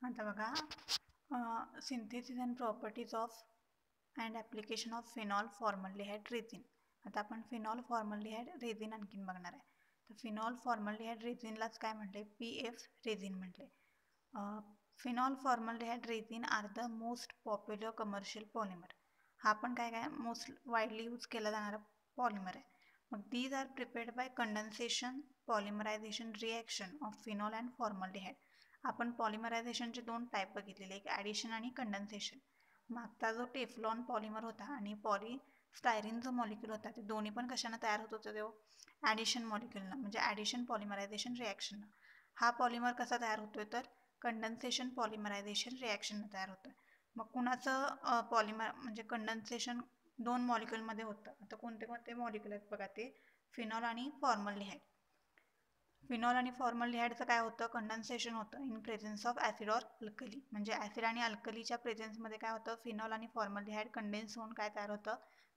आता बघा synthesis and properties of and application of phenol formaldehyde resin. आता आपण फिनॉल फॉर्मल्डिहाइड रेझिन आणखीन बघणार आहे. तर फिनॉल फॉर्मल्डिहाइड रेझिनलाच काय म्हटले, PF रेझिन म्हटले. Phenol formaldehyde resin are the most popular commercial polymer. हा पण काय मोस्ट वाईडली यूज केला जाणारा पॉलिमर आहे. मग these are prepared by condensation polymerization reaction of phenol and formaldehyde. आपण पॉलिमरायझेशनचे दोन टाईप बघितलेले, एक ॲडिशन आणि कंडेन्सेशन. मागचा जो टेफ्लॉन पॉलिमर होता आणि पॉलिस्टायरीन जो मॉलिक्यूल होता, ते दोन्ही पण कशानं तयार होत होतं, तो ॲडिशन मॉलिक्यूलनं, म्हणजे ॲडिशन पॉलिमरायझेशन रिॲक्शननं. हा पॉलिमर कसा तयार होतोय, तर कंडेन्सेशन पॉलिमरायझेशन रिॲक्शननं तयार होतोय. मग कुणाचं पॉलिमर म्हणजे कंडेन्सेशन दोन मॉलिक्यूलमध्ये होतं. आता कोणते कोणते मॉलिक्यूल आहेत बघा, ते फिनॉल आणि फॉर्मल्डिहाइड. फिनॉल आणि फॉर्मल्डिहाइडचं काय होतं, कंडेन्सेशन होतं in presence of acid or alkali. म्हणजे ॲसिड आणि अल्कलीच्या प्रेझेन्समध्ये काय होतं, फिनॉल आणि फॉर्मल्डिहाइड कंडेन्स होऊन काय तयार होतं,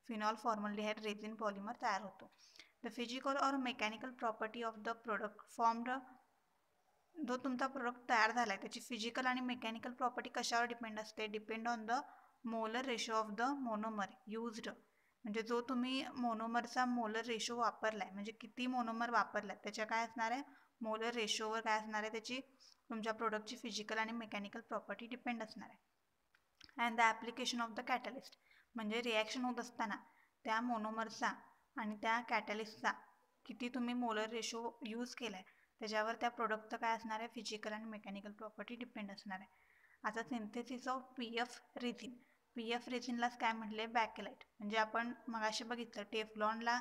फिनॉल फॉर्मल्डिहाइड रेझिन पॉलिमर तयार होतो. The physical or mechanical property of the product formed, जो तुमचा प्रोडक्ट तयार झाला आहे त्याची फिजिकल आणि मेकॅनिकल प्रॉपर्टी कशावर डिपेंड असते, depend on the molar ratio of the monomer used. म्हणजे जो तुम्ही मोनोमरचा मोलर रेशो वापरला आहे, म्हणजे किती मोनोमर वापरला आहे त्याच्या काय असणार आहे, मोलर रेशोवर काय असणार आहे, त्याची तुमच्या प्रोडक्टची फिजिकल आणि मेकॅनिकल प्रॉपर्टी डिपेंड असणार आहे. And the application of the catalyst, म्हणजे रिॲक्शन होत असताना त्या मोनोमरचा आणि त्या कॅटलिस्टचा किती तुम्ही मोलर रेशो यूज केला आहे त्याच्यावर त्या प्रोडक्टचं काय असणार आहे, फिजिकल आणि मेकॅनिकल प्रॉपर्टी डिपेंड असणार आहे. आता synthesis of PF resin. PF रेझिनलाच काय म्हटले, बॅकेलाइट. म्हणजे आपण मगाशी बघितलं टेफ्लॉनला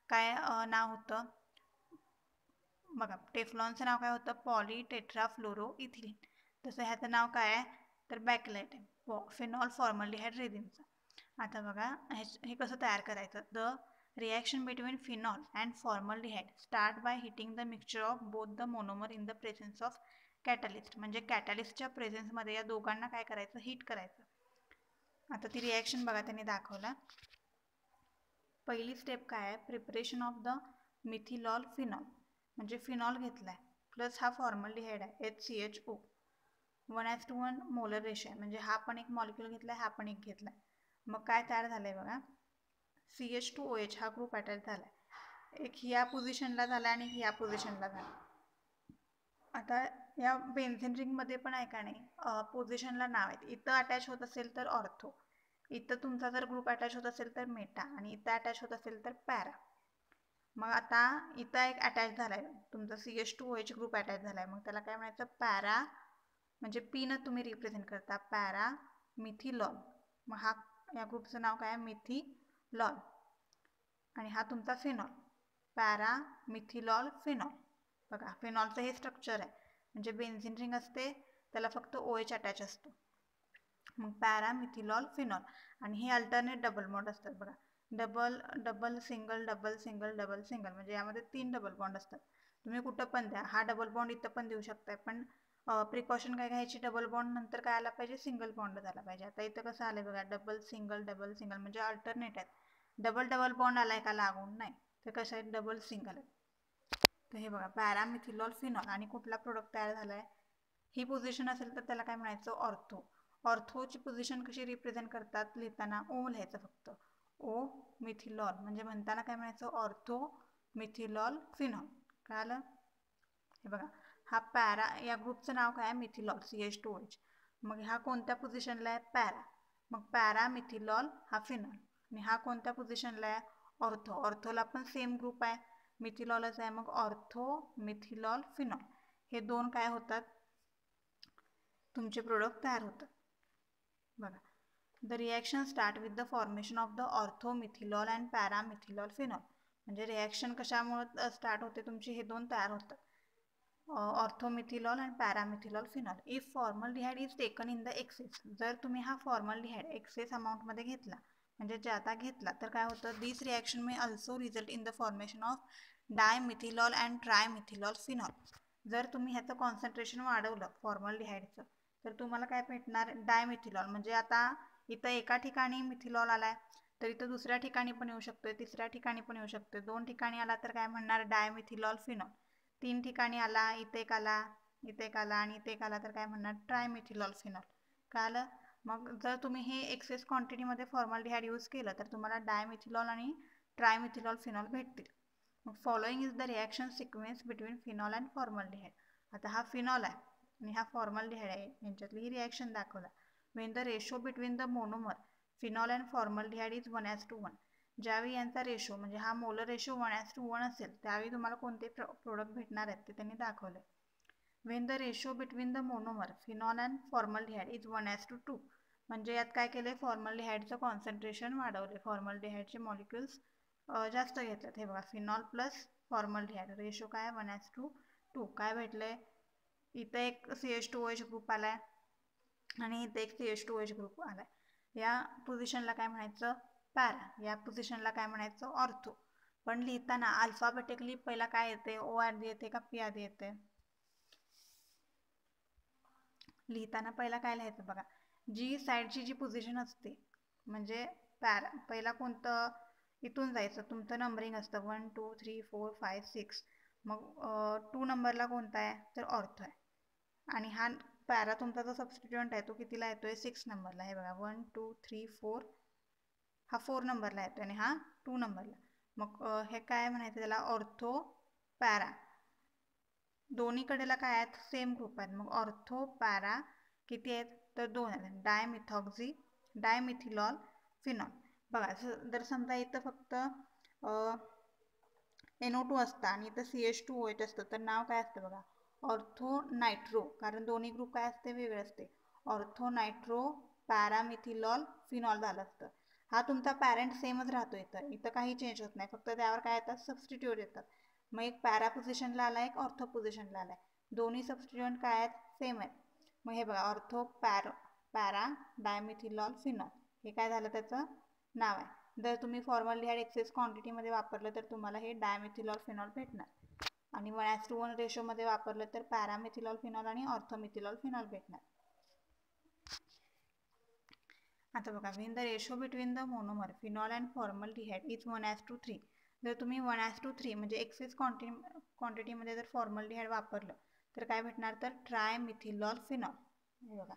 काय नाव होतं बघा, टेफ्लॉनचं नाव काय होतं, पॉलीटेट्राफ्लोरोइथिलीन. तसं ह्याचं नाव काय आहे, तर बॅकेलाइट आहे फिनॉल फॉर्मल्डिहाइड रेझिनचं. आता बघा हे कसं तयार करायचं, the reaction between phenol and formaldehyde start by heating the mixture of both the monomer in the presence of catalyst. म्हणजे कॅटलिस्टच्या प्रेझेन्समध्ये या दोघांना काय करायचं, हिट करायचं. आता ती रिॲक्शन बघा त्यांनी दाखवला. पहिली स्टेप काय आहे, प्रिपरेशन ऑफ द मिथिलॉल फिनॉल. म्हणजे फिनॉल घेतलाय प्लस हा फॉर्मल्डिहाइड आहे HCHO 1:1 मोलर रेशो आहे. म्हणजे हा पण एक मॉलिक्यूल घेतलाय, हा पण एक घेतलाय. मग काय तयार झालंय बघा, CH2OH हा ग्रुप अटॅच झालाय. एक ह्या पोझिशनला झाला आणि ह्या पोझिशनला झाला. आता या बेन्झीन रिंगमध्ये पण आहे का नाही, पोझिशनला नाव आहेत. इथं अटॅच होत असेल तर ऑर्थो, इथं तुमचा जर ग्रुप अटॅच होत असेल तर मेटा, आणि इथं अटॅच होत असेल तर पॅरा. मग आता इथं एक अटॅच झालाय तुमचा CH2OH ग्रुप अटॅच झालाय, मग त्याला काय म्हणायचं, पॅरा, म्हणजे पीनं तुम्ही रिप्रेझेंट करता, पॅरा मिथिलॉल. मग हा या ग्रुपचं नाव काय आहे, मिथिलॉल. आणि हा तुमचा फिनॉल, पॅरा मिथिलॉल फिनॉल. बघा फिनॉलचं हे स्ट्रक्चर आहे, म्हणजे बेन्झीन रिंग असते त्याला फक्त OH अटॅच असतो. मग पॅरा मिथिलॉल फिनॉल. आणि हे अल्टरनेट डबल बॉन्ड असतात बघा, double double single double single double single, म्हणजे यामध्ये 3 डबल बॉन्ड असतात. तुम्ही कुठं पण द्या, हा डबल बॉन्ड इथं पण देऊ शकताय, पण प्रिकॉशन काय घ्यायची, डबल बॉन्ड नंतर काय आला पाहिजे, सिंगल बॉन्ड झाला पाहिजे. आता इथं कसं आलंय बघा, डबल सिंगल म्हणजे अल्टरनेट आहेत. डबल डबल बॉन्ड आलाय का लागून, नाही, तर कसं आहे, डबल सिंगल आहे. तर हे बघा पॅरामिथिलॉल फिनॉल. आणि कुठला प्रोडक्ट तयार झालाय, ही पोझिशन असेल तर त्याला काय म्हणायचं, ऑर्थो. ऑर्थोची पोझिशन कशी रिप्रेझेंट करतात, लिहिताना ओ लिहायचं फक्त, ओ मिथिलॉल. म्हणजे म्हणताना काय म्हणायचं, ऑर्थो मिथिलॉल फिनॉल. कळालं. हे बघा हा पॅरा, या ग्रुपचं नाव काय आहे, मिथिलॉल CH2OH. मग हा कोणत्या पोझिशनला आहे, पॅरा. मग पॅरा मिथिलॉल हा फिनॉल. आणि हा कोणत्या पोझिशनला आहे, ऑर्थो. ऑर्थोला पण सेम ग्रुप आहे, मिथिलॉलच आहे, मग ऑर्थो मिथिलॉल फिनॉल. हे दोन काय होतात, तुमचे प्रोडक्ट तयार होतात. बघा, the reaction start with the formation of the ortho methylol and para methylol phenol. म्हणजे रिॲक्शन कशामुळे स्टार्ट होते तुमची, हे दोन तयार होतात, orthomethylol and paramethylol phenol. If formaldehyde is taken in the excess. जर तुम्ही हा फॉर्मल्डिहाइड एक्सेस अमाऊंटमध्ये घेतला, म्हणजे जादा घेतला, तर काय होतं, this reaction may also result in the formation of dimethylol and trimethylol phenol. जर तुम्ही ह्याचं कॉन्सन्ट्रेशन वाढवलं फॉर्मल्डिहाइडचं, तर तुम्हाला काय भेटणार, डायमिथिलॉल. म्हणजे आता इथं एका ठिकाणी मिथिलॉल आलाय, तर इथं दुसऱ्या ठिकाणी पण येऊ शकतोय, तिसऱ्या ठिकाणी पण येऊ शकतोय, 2 ठिकाणी आला तर काय म्हणणार, डायमिथिलॉल फिनॉल. 3 ठिकाणी आला, इथे एक आला, इथे एक आला आणि इथे एक आला तर काय म्हणणार ट्रायमिथिलॉल फिनॉल. कळालं? मग जर तुम्ही हे एक्सेस क्वांटिटीमध्ये फॉर्मल्डिहाइड यूज केलं तर तुम्हाला डायमिथिलॉल आणि ट्रायमिथिलॉल फिनॉल भेटतील. मग following is the reaction sequence between phenol and formaldehyde. आता हा फिनॉल आहे आणि हा फॉर्मल्डिहाइड आहे, यांच्यातली ही रिॲक्शन दाखवला. Wien the ratio between the monomer phenol and formaldehyde is 1:1. ज्यावेळी यांचा रेशो म्हणजे हा मोलर रेशो 1:1 असेल त्यावेळी तुम्हाला कोणते प्रोडक्ट भेटणार आहेत ते त्यांनी दाखवले. Wien the ratio between the monomer phenol and formaldehyde is 1:2. म्हणजे यात काय केले, फॉर्मल्डिहाइडचं कॉन्सन्ट्रेशन वाढवले, फॉर्मल्डिहाइडचे मॉलिक्युल्स जास्त घेतलेत. हे बघा फिनॉल प्लस फॉर्मल्डिहाइड रेशो काय 1:2. काय भेटले, इथं एक CH2OH ग्रुप आलाय आणि इथे एक CH2OH ग्रुप आलाय. या पोझिशनला काय म्हणायचं, पॅरा. या पोझिशनला काय म्हणायचं, ऑर्थो. पण लिहिताना अल्फाबेटिकली पहिला काय येते, O आधी येते का P आधी येते? लिहिताना पहिला काय लिहायचं बघा, जी साईडची जी पोझिशन असते म्हणजे पॅरा, पहिला कोणतं, इथून जायचं, तुमचं नंबरिंग असतं 1 2 3 4 5 6. मग 2 नंबरला कोणता आहे तर ऑर्थो आहे. आणि हा पॅरा तुमचा जो सबस्टिट्युएंट आहे तो कितीला येतोय, 6 नंबरला. हे बघा 1 2 3 4, हा 4 नंबरला येतोय आणि हा 2 नंबरला. मग हे काय म्हणायचं त्याला, ऑर्थो पॅरा. दोन्हीकडेला काय आहेत, सेम ग्रुप आहेत. मग ऑर्थो पॅरा किती आहेत तर 2 आहेत. डायमिथिलॉल फिनॉल. बघा जर समजा इथं फक्त NO2 असतं आणि इथं CH2OH असतं तर नाव काय असतं बघा, ऑर्थो नायट्रो. कारण दोन्ही ग्रुप काय असते, वेगळे असते. ऑर्थो नायट्रो पॅरामिथिलॉल फिनॉल झालं असतं. हा तुमचा पॅरेंट सेमच राहतो, इथं काही चेंज होत नाही, फक्त त्यावर काय येतात, सबस्टिट्यूट येतात. मग एक पॅरा पोझिशनला आला, एक ऑर्थो पोझिशनला आलाय. दोन्ही सबस्टिट्यूएंट काय आहेत, सेम आहेत. मग हे बघा ऑर्थो पॅरा डायमिथिलॉल फिनॉल, हे काय झालं, त्याचं नाव आहे. जर तुम्ही फॉर्मल्डिहाइड एक्सेस क्वांटिटीमध्ये वापरलं तर तुम्हाला हे डायमिथिलॉल फिनॉल भेटणार. आणि 1:1 रेशोमध्ये वापरलं तर पॅरामिथिलॉल फिनॉल आणि ऑर्थोमिथिलॉल फिनॉल भेटणार. आता बघा, Wien the ratio between the monomer phenol and formaldehyde is 1:3. जर तुम्ही 1:3 म्हणजे एक्सेस क्वांटिटीमध्ये जर फॉर्मल्डिहाइड वापरलं तर काय भेटणार तर ट्रायमिथिलॉल फिनॉल. हे बघा,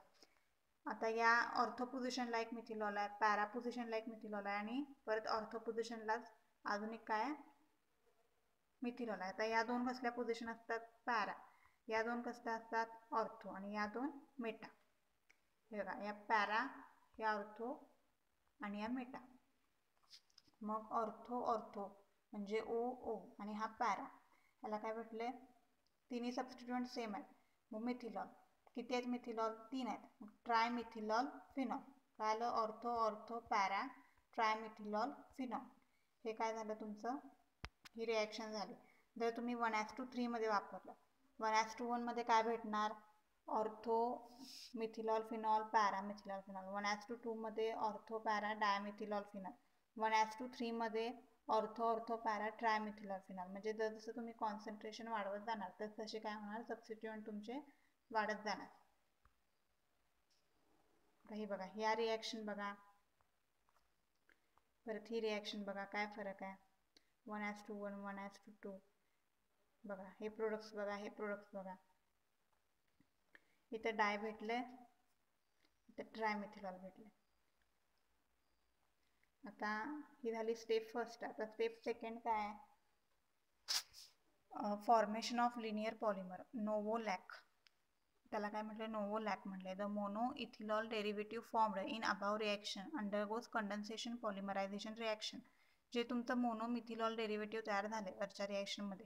आता या ऑर्थो पोझिशनला एक मिथिलॉल आहे, पॅरा पोझिशनला एक मिथिलॉल आहे आणि परत ऑर्थो पोझिशनलाच अजून एक काय मिथिलॉल आहे. आता या दोन कसल्या पोझिशन असतात, पॅरा. या दोन कसल्या असतात, ऑर्थो. आणि या दोन मेटा. हे बघा, या पॅरा, या ऑर्थो आणि या मेटा. मग ऑर्थो म्हणजे O आणि हा पॅरा, याला काय भेटले, तिन्ही सबस्टिट्युएंट सेम आहेत. मग मिथिलॉल किती आहेत, मिथिलॉल 3 आहेत. मग ट्रायमिथिलॉल फिनॉल. काय आलं, ऑर्थो पॅरा ट्रायमिथिलॉल फिनॉल. हे काय झालं तुमचं, ही रिॲक्शन झाली. जर तुम्ही 1:3 मध्ये वापरलं, 1:1 मध्ये काय भेटणार, ऑर्थो मिथिलॉल फिनॉल पॅरामिथिलॉल फिनॉल. 1:2 मध्ये ऑर्थो पॅरा डायमिथिलॉल फिनॉल. 1:3 मध्ये ऑर्थो पॅरा ट्रायमिथिलॉल फिनॉल. म्हणजे जसं तुम्ही कॉन्सन्ट्रेशन वाढवत जाणार तर तसे काय होणार, सबस्टिट्युएंट तुमचे वाढत जाणार. हे बघा, ह्या रिॲक्शन बघा, परत ही रिॲक्शन बघा, काय फरक आहे, 1:1 1:2. बघा हे प्रोडक्ट्स बघा, हे प्रोडक्ट्स बघा. इथे डाय भेटले, इथे ट्रायमिथिलॉल भेटले. आता ही झाली स्टेप फर्स्ट. आता स्टेप सेकंड काय आहे, formation of linear polymer novolac. त्याला काय म्हटलं, नोवोलॅक म्हटलंय. The mono methylol derivative formed in above reaction undergoes condensation polymerization reaction. जे तुमचं मोनोमिथिलॉल डेरिव्हेटिव्ह तयार झाले वरच्या रिॲक्शनमध्ये,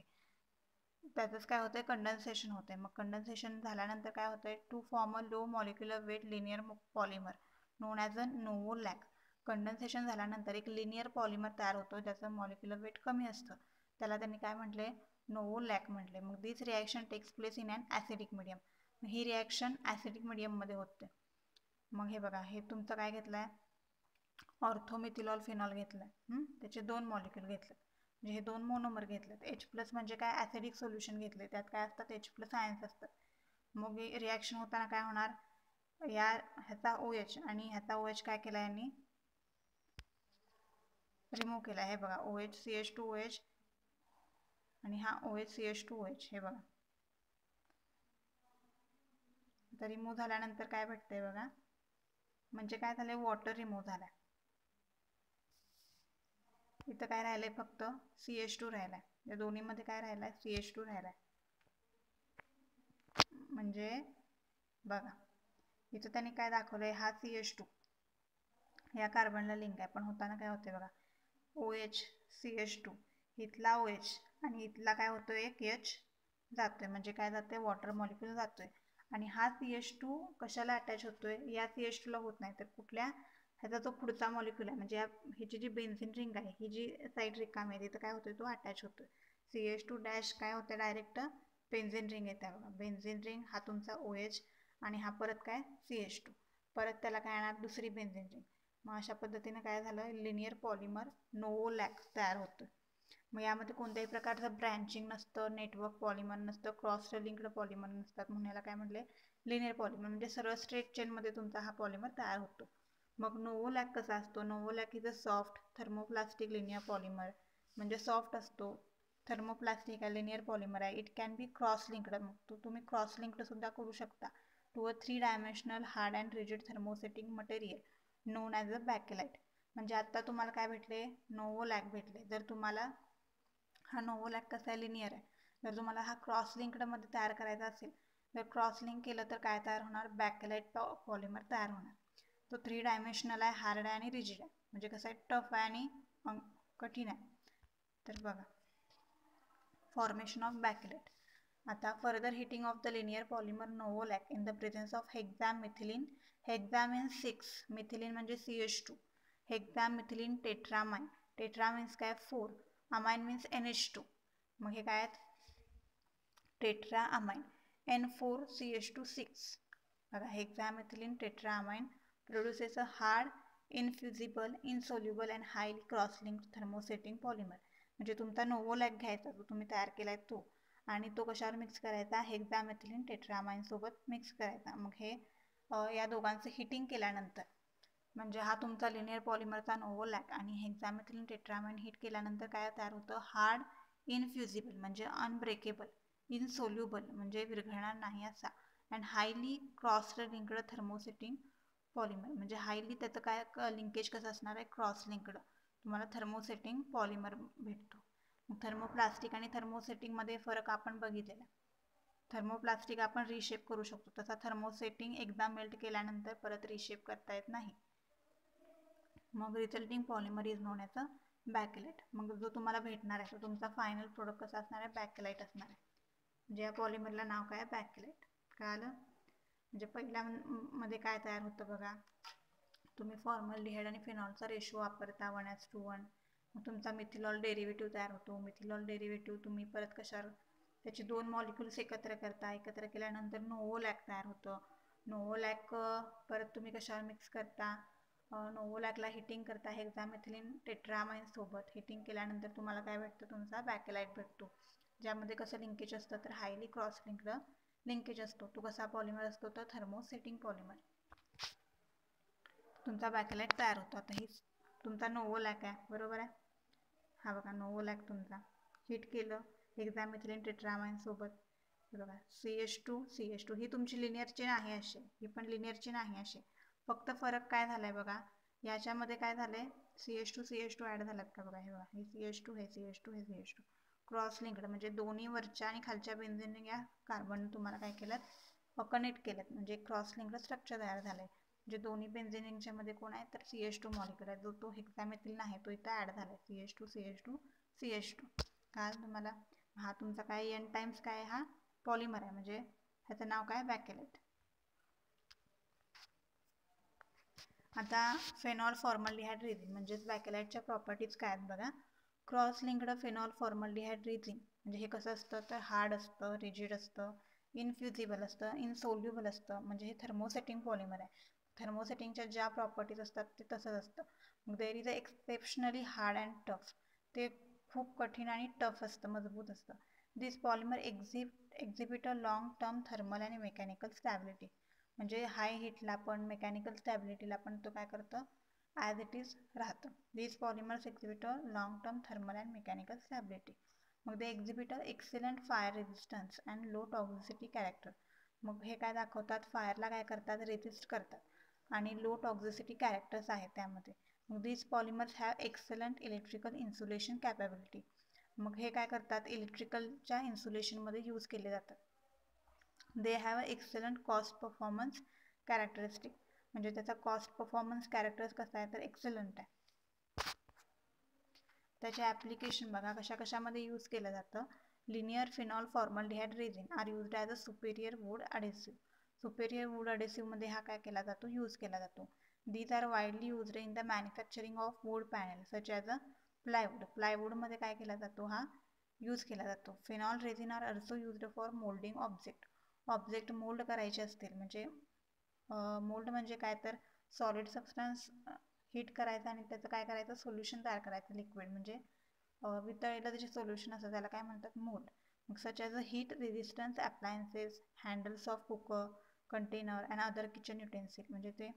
त्याचंच काय होतंय, कंडेन्सेशन होतंय. मग कंडेन्सेशन झाल्यानंतर काय होतंय, to form a low molecular weight linear polymer known as a novolac. Condensation झाल्यानंतर एक लिनियर पॉलिमर तयार होतो ज्याचं मॉलिक्युलर वेट कमी असतं, त्याला त्यांनी काय म्हटले, नोवोलॅक म्हटले. मग this reaction takes place in an acidic medium. ही रिॲक्शन ॲसिडिक मिडियममध्ये होते. मग हे बघा, हे तुमचं काय घेतलं आहे, ऑर्थोमिथिलॉल फिनॉल घेतलं आहे. त्याचे 2 मॉलिक्युल घेतले, म्हणजे हे 2 मोनोमर घेतलेत. H+ म्हणजे काय, ॲसिडिक सोल्युशन घेतले, त्यात काय असतात, H+ आयन्स असतात. मग रिॲक्शन होताना काय होणार, या ह्याचा OH आणि ह्याचा OH काय केला, यांनी रिमूव्ह केला. हे बघा, OH CH2OH आणि हा OH CH2OH. हे बघा, तर रिमूव्ह झाल्यानंतर काय भेटतंय बघा, म्हणजे काय झालंय, वॉटर रिमूव्ह झालाय. इथं काय राहिलंय, फक्त CH2 राहिलाय. या दोन्हीमध्ये काय राहिलाय, CH2 राहिलाय. म्हणजे बघा इथं त्यांनी काय दाखवलंय, हा CH2 या कार्बनला लिंक आहे, पण होताना काय होते बघा, OH CH2 इथला OH आणि इथला काय होतोय, एक H जातोय, म्हणजे काय जातोय, वॉटर मॉलिक्यूल जातोय. आणि हा CH2 कशाला अटॅच होतोय, या CH2 ला होत नाही, तर कुठल्या ह्याचा जो पुढचा मॉलिक्यूल आहे, म्हणजे ह्याची जी बेन्झिन रिंग आहे, ही जी साईड रिकामी आहे, तिथं काय होतोय, तो अटॅच होतोय. CH2 डॅश काय होतं, डायरेक्ट बेन्झिन रिंग येते बघा. बेन्झिन रिंग हा तुमचा OH आणि हा परत काय CH2, परत त्याला काय येणार, दुसरी बेन्झिन रिंग. मग अशा पद्धतीने काय झालं, लिनियर पॉलिमर नोवोलॅक तयार होतं. मग यामध्ये कोणत्याही प्रकारचं ब्रँचिंग नसतं, नेटवर्क पॉलिमर नसतं, क्रॉस लिंक्ड पॉलिमर नसतात, म्हणून याला काय म्हटले, लिनियर पॉलिमर. म्हणजे सरळ स्ट्रेट चेनमध्ये तुमचा हा पॉलिमर तयार होतो. मग नोवोलॅक कसा असतो, novolac is a soft thermoplastic linear polymer, म्हणजे सॉफ्ट असतो, थर्मोप्लास्टिक आहे, लिनियर पॉलिमर आहे. It can be cross linked, मग तुम्ही क्रॉस लिंक्ड सुद्धा करू शकता to a 3 dimensional hard and rigid thermosetting material known as a bakelite. म्हणजे आता तुम्हाला काय भेटले, नोवोलॅक भेटले. जर तुम्हाला हा नोवोलॅक कसा आहे, लिनियर आहे. जर तुम्हाला हा क्रॉस लिंक्डमध्ये तयार करायचा असेल, जर क्रॉस लिंक केलं तर काय तयार होणार, बॅकेलाइट पॉलिमर तयार होणार. तो 3 डायमेन्शनल आहे, हार्ड आहे आणि रिजिड आहे. म्हणजे कसं आहे, टफ आहे आणि कठीण आहे. तर बघा, फॉर्मेशन ऑफ बॅकेलाइट. आता further heating of the linear polymer novolac in the presence of hexamethylene. Hexa means 6, methylene म्हणजे CH2, हेक्सामिथिलीन टेट्रामाइन. टेट्रा मीन्स काय, 4, अमाइन मीन्स NH2. मग हे काय आहेत, टेट्रा अमाइन, N4CH2 6. बघा, हेक्सामिथिलीन tetra amine produces a hard, infusible, insoluble and highly cross-linked thermosetting polymer. म्हणजे तुमचा नोवोलॅक घ्यायचा, जो तुम्ही तयार केलाय तो, आणि तो कशावर मिक्स करायचा, हेक्सामिथिलीन टेट्रामाइन सोबत मिक्स करायचा. मग हे या दोघांचं हिटिंग केल्यानंतर, म्हणजे हा तुमचा लिनियर पॉलिमरचा नोवोलॅक आणि हेक्सामिथिलीन टेट्रामाइन हिट केल्यानंतर काय तयार होतं, हार्ड, इनफ्युजिबल म्हणजे अनब्रेकेबल, इनसोल्युबल म्हणजे विरघळणार नाही असा, and highly cross linked thermosetting polymer. म्हणजे हायली त्याचं काय लिंकेज कसं असणार आहे, क्रॉस लिंक्ड, तुम्हाला थर्मोसेटिंग पॉलिमर भेटतो. थर्मोप्लास्टिक आणि थर्मोसेटिंगमध्ये फरक आपण बघितलेला. थर्मोप्लास्टिक आपण रिशेप करू शकतो, तसा थर्मोसेटिंग एकदा मेल्ट केल्यानंतर परत रिशेप करता येत नाही. मग resulting polymer is known as a bakelite. मग जो तुम्हाला भेटणार आहे तो तुमचा फायनल प्रोडक्ट कसा असणार आहे, बॅकेलाइट असणार आहे. म्हणजे या पॉलिमरला नाव काय, बॅकेलाइट. कळालं. म्हणजे पहिल्या मध्ये काय तयार होतं बघा, तुम्ही फॉर्मल्डिहाइड आणि फिनॉलचा रेशो वापरता 1:1. मग तुमचा मिथिलॉल डेरिव्हेटिव्ह तयार होतो. मिथिलॉल डेरिव्हेटिव्ह तुम्ही परत कशावर, त्याची 2 मॉलिक्युल्स एकत्र करता, एकत्र केल्यानंतर नोवोलॅक तयार होतं. नोवोलॅक परत तुम्ही कशावर मिक्स करता, नोवोलॅकला हिटिंग करता हेक्सामिथिलीन टेट्रामाइन सोबत. हिटिंग केल्यानंतर तुम्हाला काय भेटतं, तुमचा बॅकेलाइट भेटतो. ज्यामध्ये कसं लिंकेज असतं, तर हायली क्रॉस लिंक्ड लिंकेज असतो. तो कसा पॉलिमर असतो, तर थर्मोसेटिंग पॉलिमर. तुमचा बॅकेलाइट तयार होतो. आता ही तुमचा नोवोलॅक आहे, बरोबर आहे. हा बघा नोवोलॅक तुमचा हिट केलं हेक्सामिथिलीन टेट्रामाइन सोबत. बघा CH2 ही तुमची लिनियर चेन आहे अशी, ही पण लिनियर चेन आहे अशी. फक्त फरक काय झालाय बघा, याच्यामध्ये काय झालंय, CH2 ॲड झालात का बघा. हे बघा, हे CH2 हे CH2 क्रॉस लिंक्ड, म्हणजे दोन्ही वरच्या आणि खालच्या बेन्झिन या कार्बन तुम्हाला काय केलं, कनेक्ट केलं, म्हणजे क्रॉस लिंक्ड स्ट्रक्चर तयार झालंय. म्हणजे दोन्ही बेन्झिन रिंगच्या मध्ये कोण आहे, तर CH2 मॉलिक्युल आहे, जो तो हेक्सामिथिलीन आहे, तो इथं ॲड झालाय. CH2 काय तुम्हाला, हा तुमचा काय N टाइम्स काय, हा पॉलिमर आहे, म्हणजे ह्याचं नाव काय, बॅकेलाइट. आता फेनॉल फॉर्मल्डिहाइड रेझिन, म्हणजेच बॅकेलाइटच्या प्रॉपर्टीज काय आहेत बघा. Cross linked phenol formaldehyde resin म्हणजे हे कसं असतं, तर हार्ड असतं, रिजिड असतं, इनफ्युजिबल असतं, इनसोल्युबल असतं. म्हणजे हे थर्मोसेटिंग पॉलिमर आहे. थर्मोसेटिंगच्या ज्या प्रॉपर्टीज असतात ते तसंच असतं. मग there is a exceptionally hard and tough, ते खूप कठीण आणि टफ असतं, मजबूत असतं. This polymer exhibit a long term thermal आणि मेकॅनिकल स्टॅबिलिटी. म्हणजे हाय हीटला पण, मेकॅनिकल स्टॅबिलिटीला पण तो काय करतं, ॲज इट इज राहतं. This polymers exhibit a long term thermal and mechanical stability. मग they exhibit a excellent fire resistance and low toxicity character. मग हे काय दाखवतात, फायरला काय करतात, रेजिस्ट करतात आणि लो टॉक्झिसिटी कॅरेक्टर्स आहेत त्यामध्ये. मग this polymers have excellent electrical insulation capability. मग हे काय करतात, इलेक्ट्रिकलच्या इन्सुलेशनमध्ये यूज केले जातात. They have a excellent cost performance characteristic, म्हणजे त्याचा कॉस्ट परफॉर्मन्स कॅरेक्टर्स कसा आहे तर एक्सलंट आहे. त्याचे ॲप्लिकेशन बघा कशा कशामध्ये यूज केलं जातं. Linear phenol formaldehyde resin are used as a superior wood adhesive. Superior wood अडेसिव्हमध्ये हा काय केला जातो, यूज केला जातो. These are widely used in the manufacturing of wood panel such as a plywood. प्लायवूडमध्ये काय केला जातो, हा यूज केला जातो. Phenol resin are also used for moulding object. Object mould करायचे असतील, म्हणजे मोल्ड म्हणजे काय तर सॉलिड सबस्टन्स हीट करायचं आणि त्याचं काय करायचं, सोल्युशन तयार करायचं लिक्विड, म्हणजे वितळलेलं त्याचे सोल्युशन असतं त्याला काय म्हणतात, मोल्ड. मग सच as a heat resistance appliances, handles of cooker, container and other kitchen युटेन्सिल, म्हणजे ते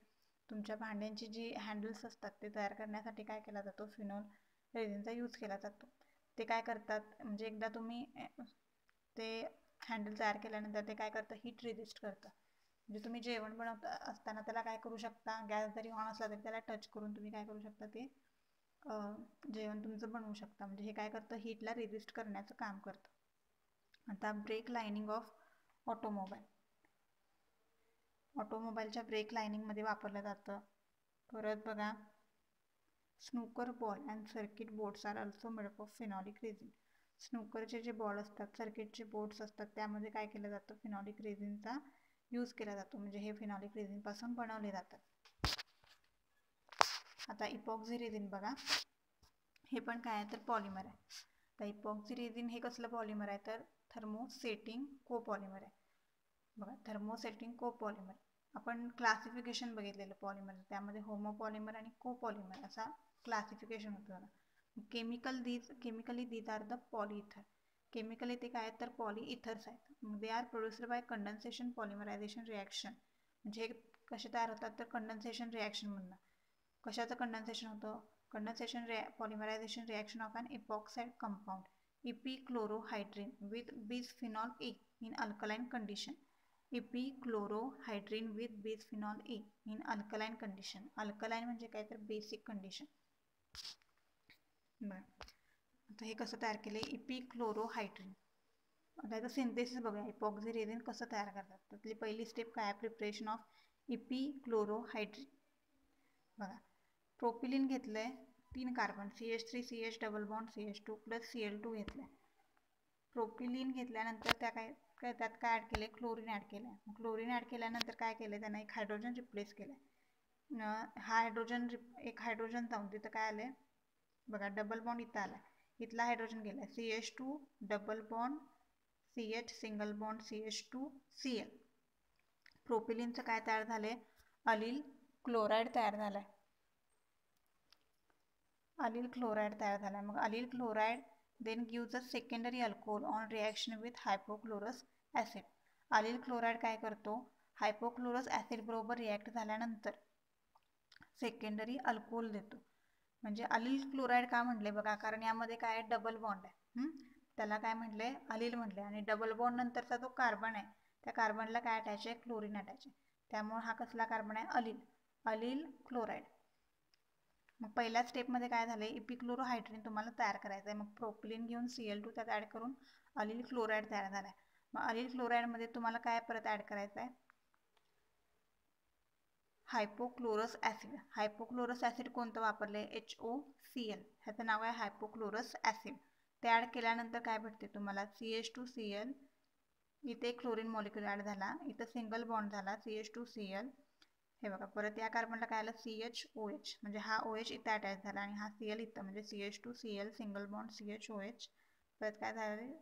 तुमच्या भांड्यांची जी हँडल्स असतात ते तयार करण्यासाठी काय केला जातो, फिनॉल रेझिनचा यूज केला जातो. ते काय करतात, म्हणजे एकदा तुम्ही ते हँडल तयार केल्यानंतर ते काय करतं, हीट रेजिस्ट करतं. म्हणजे तुम्ही जेवण बनवता असताना त्याला काय करू शकता, गॅस जरी ऑन असला तरी त्याला टच करून तुम्ही काय करू शकता, ते जेवण तुमचं बनवू शकता. म्हणजे हे काय करतं, हीटला रेजिस्ट करण्याचं काम करतं. आता ब्रेक लाइनिंग ऑफ ऑटोमोबाईल. ऑटोमोबाईलच्या ब्रेक लाइनिंगमध्ये वापरलं जातं. परत बघा, snooker ball and circuit boards are also made up of phenolic resin. स्नूकरचे जे बॉल असतात, सर्किटचे बोर्ड्स असतात, त्यामध्ये काय केलं जातं, फिनॉलिक रेझिनचा यूज केला जातो. म्हणजे हे फिनॉलिक रेझिनपासून बनवले जातात. आता इपॉक्झी रेझिन बघा, हे पण काय आहे तर पॉलिमर आहे. तर इपॉक्झी रेझिन हे कसलं पॉलिमर आहे तर थर्मोसेटिंग कोपॉलिमर आहे. बघा, थर्मोसेटिंग कोपॉलिमर. आपण क्लासिफिकेशन बघितलेलं पॉलिमर, त्यामध्ये होमोपॉलिमर आणि कोपॉलिमर असा क्लासिफिकेशन होतं. Chemically these are the polyether. Chemically ते काय तर पॉलिइथर्स आहेत. They are produced by condensation polymerization reaction. म्हणजे कसे तयार होतात तर कंडेन्सेशन रिॲक्शनमधनं. कशाचं कंडेन्सेशन होतं, condensation polymerization reaction of an epoxide compound epichlorohydrin with bisphenol A in alkaline condition. epichlorohydrin with bisphenol A in alkaline condition. Alkaline म्हणजे काय तर बेसिक कंडिशन. बरं, आता हे कसं तयार केलं, इपिक्लोरोहायड्रिन. आता याचं सिंथेसिस बघूया, इपॉक्झी रेझिन कसं तयार करतात. त्यातली पहिली स्टेप काय आहे, प्रिपरेशन ऑफ इपिक्लोरोहायड्रिन. बघा, प्रोपिलिन घेतलं आहे 3 carbon, CH3 CH double bond CH2 plus Cl2 घेतलं आहे. प्रोपिलिन घेतल्यानंतर त्यात काय ॲड केलं, क्लोरीन ॲड केलं आहे. क्लोरीन ॲड केल्यानंतर काय केलं, त्यानं एक हायड्रोजन रिप्लेस केलं आहे. हा एक हायड्रोजन जाऊन तिथं काय आलं आहे बघा, डबल बॉन्ड इथं आला, इथला हायड्रोजन गेला आहे, CH2 double bond CH single bond CH2 Cl. प्रोपिलिनचं काय तयार झालं आहे, अलील क्लोराईड तयार झाला आहे. अलील क्लोराईड तयार झाला आहे. मग अलील chloride then gives a secondary alcohol on reaction with hypochlorous acid. Allyl chloride काय करतो, हायपोक्लोरस ॲसिड बरोबर रिॲक्ट झाल्यानंतर सेकंडरी अल्कोहोल देतो. म्हणजे अलील क्लोराईड का म्हटले बघा, कारण यामध्ये काय डबल बॉन्ड आहे, त्याला काय म्हटले, अलील म्हटले. आणि डबल बॉन्ड नंतरचा जो कार्बन आहे त्या कार्बनला काय अटॅच आहे, क्लोरीन अटॅच आहे. त्यामुळे हा कसला कार्बन आहे, अलील क्लोराईड. मग पहिल्या स्टेपमध्ये काय झालं, इपिक्लोरोहायड्रिन तुम्हाला तयार करायचं आहे. मग प्रोपिलिन घेऊन Cl2 त्यात ॲड करून अलील क्लोराईड तयार झाला आहे. मग अलील क्लोराईडमध्ये तुम्हाला काय परत ॲड करायचं आहे, हायपोक्लोरस ॲसिड. हायपोक्लोरस ॲसिड कोणतं वापरलं आहे, HOCl, ह्याचं नाव आहे हायपोक्लोरस ॲसिड. ते ॲड केल्यानंतर काय भेटते तुम्हाला, CH2Cl, इथे क्लोरीन मॉलिक्यूल ॲड झाला, इथं सिंगल बॉन्ड झाला CH2Cl. हे बघा, परत या कार्बनला काय आलं, CHOH, म्हणजे हा OH इथं अटॅच झाला आणि हा Cl इथं, म्हणजे CH2Cl सिंगल बॉन्ड CHOH. परत काय झालं,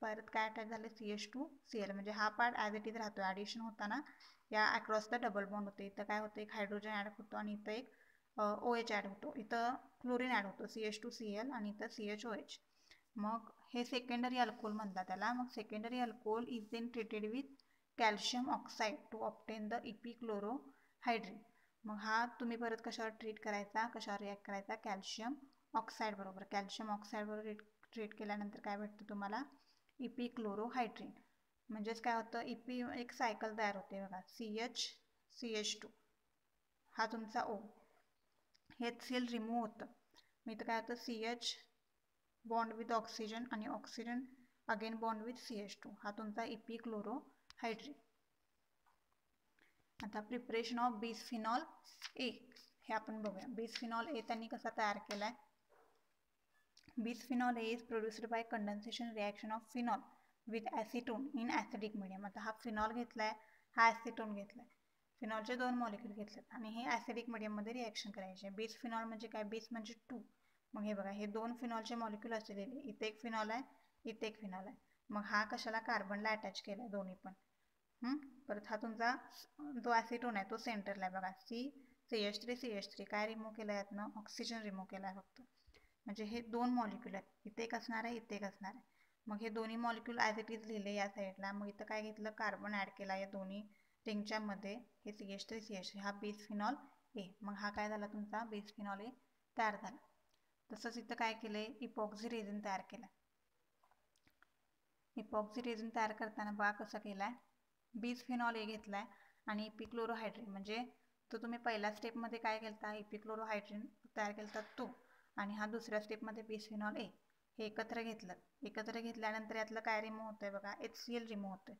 परत काय अटॅच झाले, CH2Cl, म्हणजे हा पार्ट ॲज इट इज राहतो. ॲडिशन होताना या अक्रॉस द डबल बॉन्ड होते. इथं काय होतं, एक हायड्रोजन ॲड होतो आणि इथं एक OH ॲड होतो. इथं क्लोरीन ॲड होतो CH2Cl आणि इथं CHOH. मग हे सेकंडरी अल्कोहोल म्हणतात त्याला. मग secondary alcohol is then treated with calcium oxide to obtain the epichlorohydrin. मग हा तुम्ही परत कशावर ट्रीट करायचा, कशावर रिॲक्ट करायचा, कॅल्शियम ऑक्साईड बरोबर. कॅल्शियम ऑक्साईड बरोबर ट्रीट केल्यानंतर काय भेटतं तुम्हाला, इपिक्लोरोहायड्रिन. म्हणजेच काय होतं, इपी एक सायकल तयार होते बघा, CH2 हा तुमचा O, HCl रिमूव्ह होतं. मग इथं काय होतं, CH बॉन्ड विथ ऑक्सिजन आणि oxygen again bond with CH2 हा तुमचा इपीक्लोरोहायड्रेट. आता प्रिपरेशन ऑफ बिसफिनॉल ए हे आपण बघूया. बिसफिनॉल ए त्यांनी कसा तयार केलाय. Bisphenol A is produced by condensation reaction of phenol with acetone in acidic medium. आता हा फिनॉल घेतलाय, हा ॲसिटोन घेतलाय, फिनॉलचे 2 मॉलिक्यूल घेतलेत आणि हे ॲसिडिक मिडियममध्ये रिॲक्शन करायचे. बिसफिनॉल म्हणजे काय, बिस म्हणजे 2. मग हे बघा, हे 2 फिनॉलचे मॉलिक्यूल असलेले, इथे एक फिनॉल आहे, इथे एक फिनॉल आहे. मग हा कशाला, कार्बनला अटॅच केला आहे दोन्ही पण. परत हा तुमचा जो ॲसिटोन आहे तो सेंटरला आहे बघा, CH3 काय रिमूव्ह केलं आहे यातनं, ऑक्सिजन रिमूव्ह केला आहे फक्त. म्हणजे हे 2 मॉलिक्यूल आहेत, इथे एक असणार आहे, इथे एक असणार आहे. मग हे दोन्ही मॉलिक्यूल ॲज इट इज लिहिले या साईडला. मग इथं काय घेतलं, कार्बन ॲड केला या दोन्ही रिंगच्या मध्ये, हे CH3 हा बिसफिनॉल ए. मग हा काय झाला तुमचा, बिसफिनॉल ए तयार झाला. तसंच इथं काय केलंय, इपॉक्सी रेझिन तयार केला. इपॉक्सी रेझिन तयार करताना बघा कसं केलाय, बिसफिनॉल ए घेतलाय आणि इपिक्लोरोहायड्रेट, म्हणजे तो तुम्ही पहिल्या स्टेपमध्ये काय केलता, इपिक्लोरोहायड्रेट तयार केलता तो, आणि हा दुसऱ्या स्टेपमध्ये बिसफिनॉल ए हे एकत्र घेतलं. एकत्र घेतल्यानंतर यातलं काय रिमूव्ह होतंय बघा, HCl रिमूव्ह होतोय.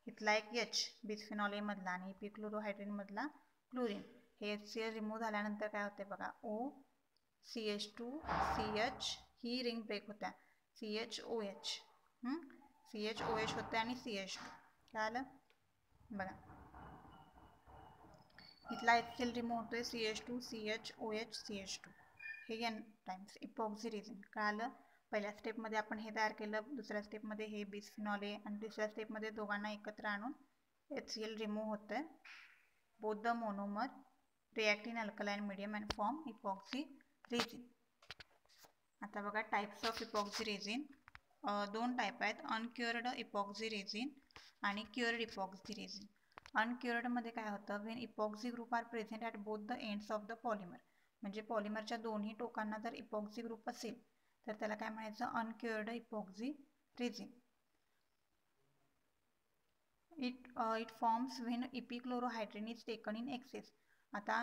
इथला एक H बिसफिनॉल ए मधला आणि इपिक्लोरोहायड्रेट मधला क्लोरीन, हे HCl रिमूव्ह झाल्यानंतर काय होते बघा, OCH2 CH ही रिंग ब्रेक होत्या, CHOH CHOH होते आणि CH2 काय आलं बघा. इथला HCl रिमूव्ह होतोय, CH2 CHOH CH2 हे n टाइम्स इपॉक्सी रेझिन. काय आलं, पहिल्या स्टेपमध्ये आपण हे तयार केलं, दुसऱ्या स्टेपमध्ये हे बिसफिनॉल ए, आणि तिसऱ्या स्टेपमध्ये दोघांना एकत्र आणून HCl रिमूव्ह होतंय. Both the monomer react in alkaline medium and form epoxy resin. आता बघा types of epoxy resin. 2 type आहेत, अनक्युअर्ड इपॉक्सी रेझिन आणि क्युअर्ड इपॉक्सी रेझिन. अनक्युअर्डमध्ये काय होतं, when epoxy group are present at both the ends of the polymer, म्हणजे पॉलिमरच्या दोन्ही टोकांना जर इपॉक्सी ग्रुप असेल तर त्याला काय म्हणायचं, uncured epoxy resin. It forms when epichlorohydrin is taken in excess. आता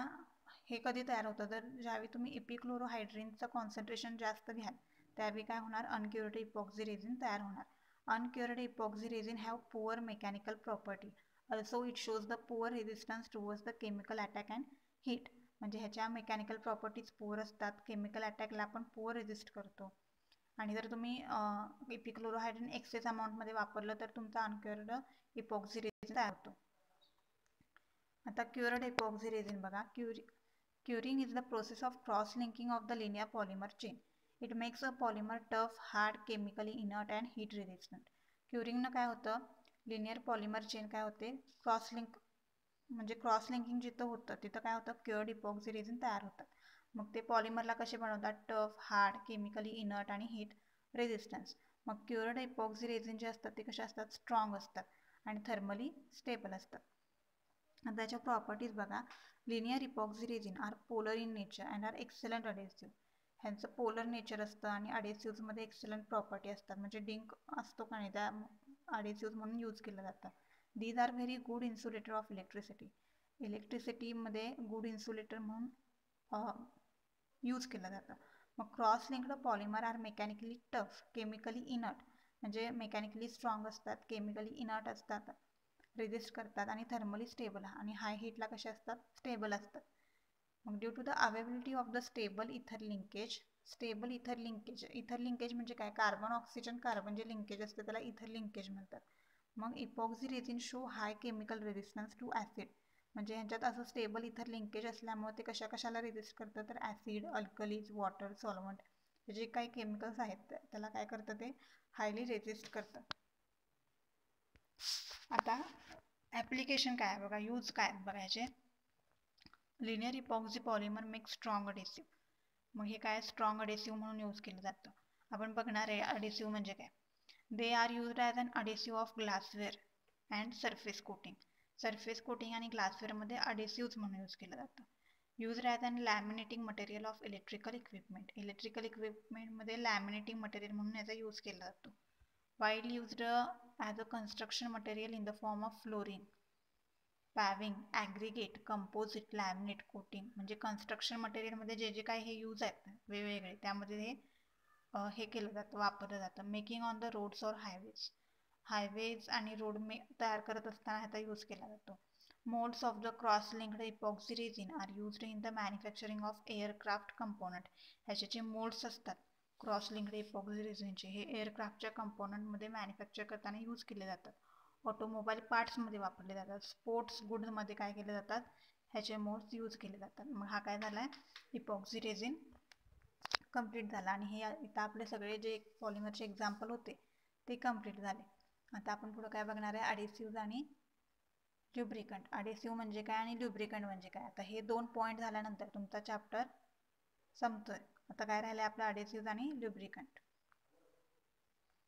हे कधी तयार होतं, तर ज्यावेळी तुम्ही इपिक्लोरोहायड्रेनचं कॉन्सन्ट्रेशन जास्त घ्याल त्यावेळी काय होणार, अनक्युअर्ड इपॉक्सी रेझिन तयार होणार. Uncured epoxy resin have poor mechanical property, also it shows the poor resistance towards the chemical attack and heat. म्हणजे ह्याच्या मेकॅनिकल प्रॉपर्टीज पुअर असतात, केमिकल अटॅकला पण पुअर रेझिस्ट करतो. आणि जर तुम्ही इपिक्लोरोहायड्रेन एक्सेस अमाऊंटमध्ये वापरलं तर तुमचा अनक्युअर्ड इपॉक्सी रेझिन तयार होतो. आता क्युअर्ड इपॉक्सी रेझिन बघा, curing is the process of cross linking of the linear polymer chain. It makes a polymer tough, hard, chemically inert and heat resistant. क्युरिंगनं काय होतं, लिनियर पॉलिमर चेन काय होते, cross link, म्हणजे cross linking जिथं होतं तिथं काय होतं, क्युअर्ड इपॉक्सी रेझिन तयार होतात. मग ते पॉलिमरला कसे बनवतात, टफ, हार्ड, केमिकली इनर्ट आणि हीट रेझिस्टन्स. मग क्युअर्ड इपॉक्सी रेझिन जे असतात ते कसे असतात, स्ट्रॉंग असतात आणि थर्मली स्टेबल असतात. आता त्याच्या प्रॉपर्टीज बघा, linear epoxy resin are polar in nature and are excellent adhesive. ह्यांचं पोलर नेचर असतं आणि अडेसिव्हमध्ये एक्सलंट प्रॉपर्टी असतात, म्हणजे डिंक असतो का नाही त्या अडेसिव्ह म्हणून यूज केलं जातं. These are very good insulator of electricity. इलेक्ट्रिसिटीमध्ये गुड इन्सुलेटर म्हणून यूज केलं जातं. मग cross linked polymer are mechanically tough, chemically inert, म्हणजे मेकॅनिकली स्ट्रॉंग असतात, केमिकली इनर्ट असतात, रेजिस्ट करतात आणि थर्मली स्टेबल आणि हाय हीटला कसे असतात, स्टेबल असतात. मग due to the availability of the stable ether linkage. Stable ether linkage, ether linkage म्हणजे काय, कार्बन ऑक्सिजन कार्बन जे लिंकेज असते त्याला इथर लिंकेज म्हणतात. मग epoxy resin show high chemical resistance to acid, म्हणजे ह्याच्यात असं स्टेबल इथर लिंकेज असल्यामुळे ते कशाला रेजिस्ट करतं, तर ॲसिड, अल्कलीज, वॉटर, सॉल्वंट जे काही केमिकल्स आहेत त्याला काय करतं, ते हायली रेजिस्ट करतं. आता ॲप्लिकेशन काय आहे बघा, यूज काय बघायचे. Linear epoxy polymer make strong adhesive. मग हे काय, स्ट्रॉंग अडेसिव्ह म्हणून यूज केलं जातं. आपण बघणार आहे अडेसिव्ह म्हणजे काय. They are used as an adhesive of glassware and surface coating. Surface coating आणि ग्लासवेअरमध्ये अडेसिव्ह म्हणून यूज केलं जातं. Used as an laminating material of electrical equipment. Electrical इक्विपमेंटमध्ये लॅमिनेटिंग मटेरियल म्हणून याचा यूज केला जातो. Widely used as a construction material in the form of flooring, paving, aggregate, composite, laminate, coating. म्हणजे कन्स्ट्रक्शन मटेरियलमध्ये जे जे काही हे यूज आहेत वेगवेगळे, त्यामध्ये हे केलं जातं, वापरलं जातं. Making on the roads or highways आणि रोड तयार करत असताना ह्याचा यूज केला जातो. Moulds of the cross linked epoxy resin are used in the manufacturing of aircraft component. ह्याचे जे मोल्ड्स असतात क्रॉस लिंक्ड इपॉक्सी रेझिनचे, हे एअरक्राफ्टच्या कंपोनंटमध्ये मॅन्युफॅक्चर करताना यूज केले जातात. ऑटोमोबाईल पार्ट्समध्ये वापरले जातात. स्पोर्ट्स गुड्समध्ये काय केले जातात, ह्याचे मोल्ड्स यूज केले जातात. मग हा काय झाला आहे, इपॉक्सी रेझिन कंप्लीट झाला. आणि हे इथं आपले सगळे जे पॉलिमरचे एक्झाम्पल होते ते कंप्लीट झाले. आता आपण पुढं काय बघणार आहे, अडेसिव्ह आणि ल्युब्रिकंट. अडेसिव्ह म्हणजे काय आणि ल्युब्रिकंट म्हणजे काय. आता हे 2 पॉईंट झाल्यानंतर तुमचा चॅप्टर संपतोय. आता काय राहिलं आपलं, अडेसिव्ह आणि ल्युब्रिकंट.